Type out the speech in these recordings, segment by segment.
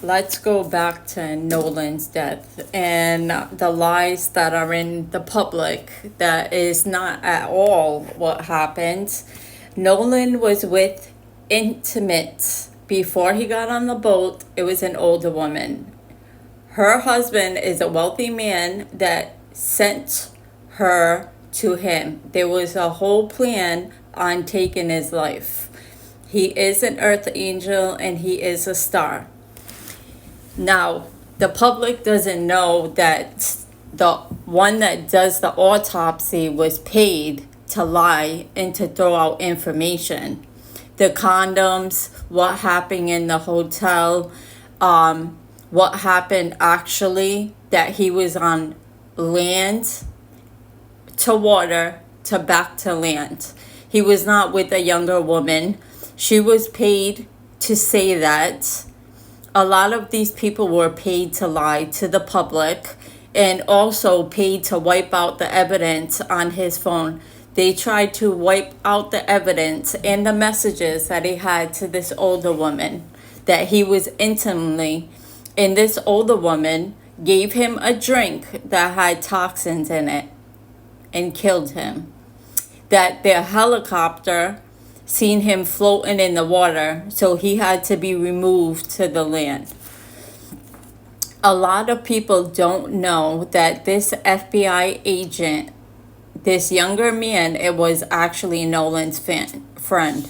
let's go back to Nolan's death and the lies that are in the public. That is not at all what happened. Nolan was with intimates before he got on the boat. It was an older woman. Her husband is a wealthy man that sent her to him. There was a whole plan on taking his life. He is an earth angel and he is a star. Now, the public doesn't know that the one that does the autopsy was paid to lie and to throw out information. The condoms, what happened in the hotel, what happened actually, that he was on land to water to back to land. He was not with a younger woman. She was paid to say that. A lot of these people were paid to lie to the public and also paid to wipe out the evidence on his phone. They tried to wipe out the evidence and the messages that he had to this older woman that he was intimately. And this older woman gave him a drink that had toxins in it and killed him. That their helicopter seen him floating in the water, so he had to be removed to the land. A lot of people don't know that this FBI agent, this younger man, it was actually Nolan's friend,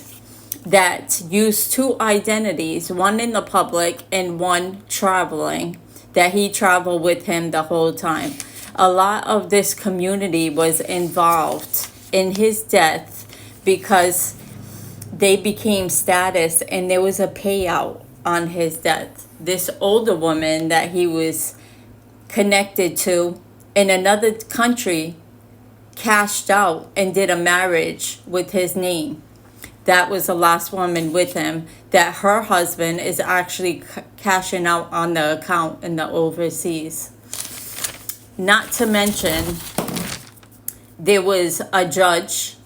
that used two identities, one in the public and one traveling, that he traveled with him the whole time. A lot of this community was involved in his death because they became status and there was a payout on his death. This older woman that he was connected to in another country cashed out and did a marriage with his name. That was the last woman with him, that her husband is actually cashing out on the account in the overseas. Not to mention, there was a judge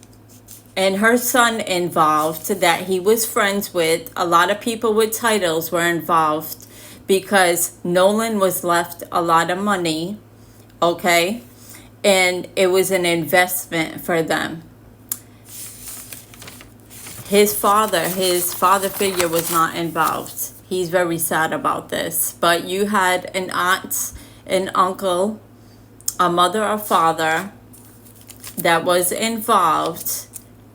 and her son involved that he was friends with. A lot of people with titles were involved because Nolan was left a lot of money, okay? And it was an investment for them. His father figure was not involved. He's very sad about this. But you had an aunt, an uncle, a mother or father that was involved,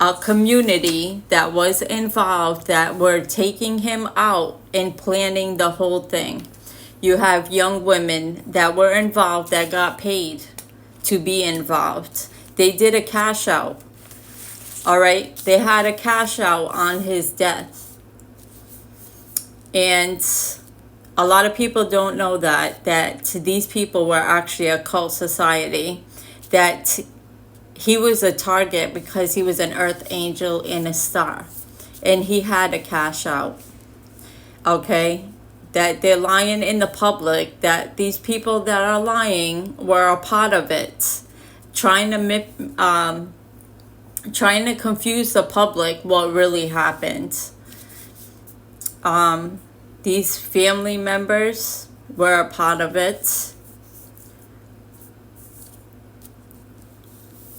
a community that was involved, that were taking him out and planning the whole thing. You have young women that were involved that got paid to be involved. They did a cash out. All right, they had a cash out on his death. And a lot of people don't know that these people were actually a cult society, that he was a target because he was an earth angel and a star. And he had a cash out. Okay? That they're lying in the public, that these people that are lying were a part of it. Trying to confuse the public what really happened. These family members were a part of it.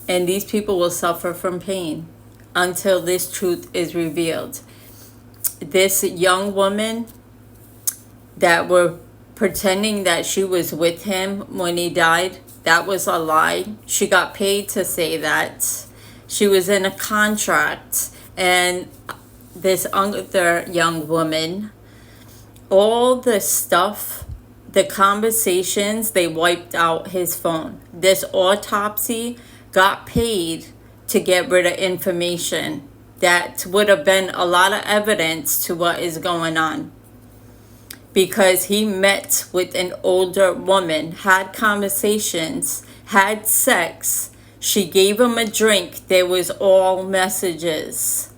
And these people will suffer from pain until this truth is revealed. This young woman that were pretending that she was with him when he died, that was a lie. She got paid to say that. She was in a contract. And this other young woman, all the stuff, the conversations, they wiped out his phone. This autopsy got paid to get rid of information that would have been a lot of evidence to what is going on. Because he met with an older woman, had conversations, had sex. She gave him a drink. There was all messages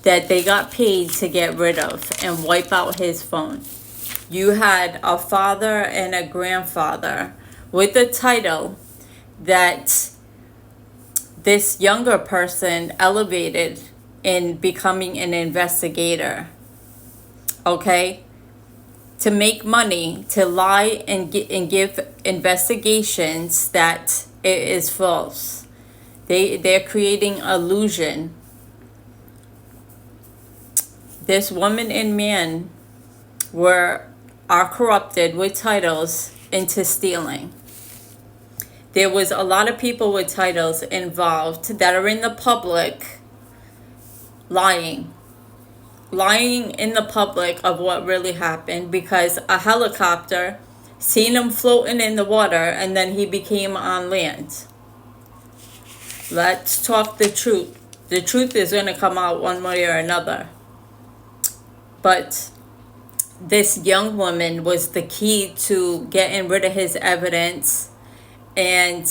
that they got paid to get rid of and wipe out his phone. You had a father and a grandfather with a title that this younger person elevated in becoming an investigator. Okay? to make money, to lie and give investigations that it is false. They're creating illusion. This woman and man are corrupted with titles into stealing. There was a lot of people with titles involved that are in the public lying in the public of what really happened, because a helicopter seen him floating in the water and then he became on land. Let's talk the truth. The truth is going to come out one way or another. But this young woman was the key to getting rid of his evidence and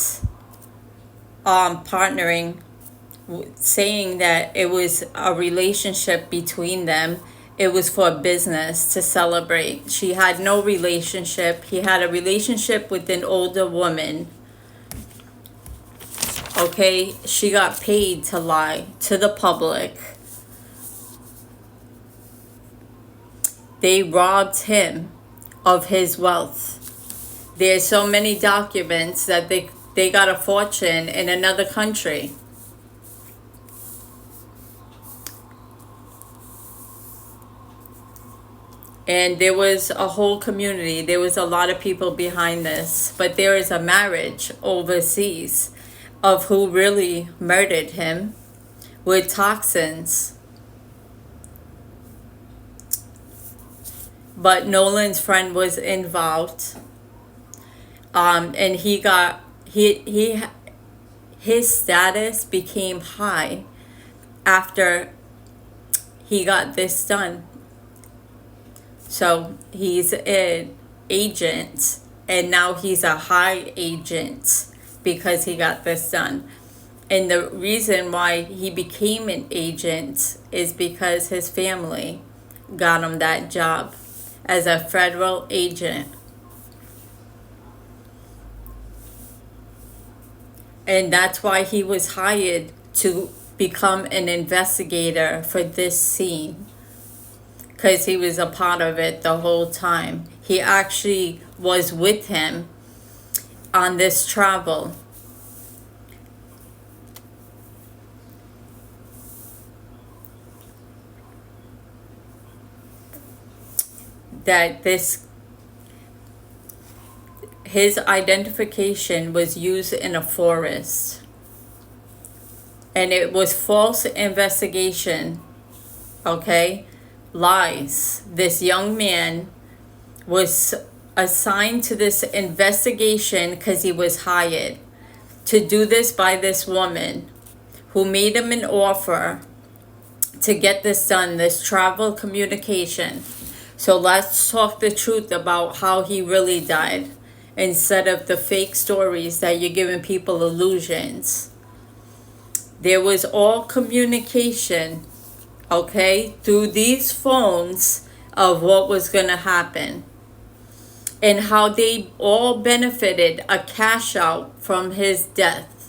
partnering, saying that it was a relationship between them. It was for business to celebrate. She had no relationship. He had a relationship with an older woman. Okay, she got paid to lie to the public. They robbed him of his wealth. There's so many documents that they got a fortune in another country. And there was a whole community. There was a lot of people behind this. But there is a marriage overseas of who really murdered him with toxins. But Nolan's friend was involved. And his status became high after he got this done. So he's an agent, and now he's a high agent because he got this done. And the reason why he became an agent is because his family got him that job as a federal agent. And that's why he was hired to become an investigator for this scene, because he was a part of it the whole time. He actually was with him on this travel. His identification was used in a forest, and it was false investigation. Okay, lies. This young man was assigned to this investigation because he was hired to do this by this woman who made him an offer to get this done, this travel communication. So let's talk the truth about how he really died, instead of the fake stories that you're giving people illusions. There was all communication, okay, through these phones of what was going to happen, and how they all benefited a cash out from his death.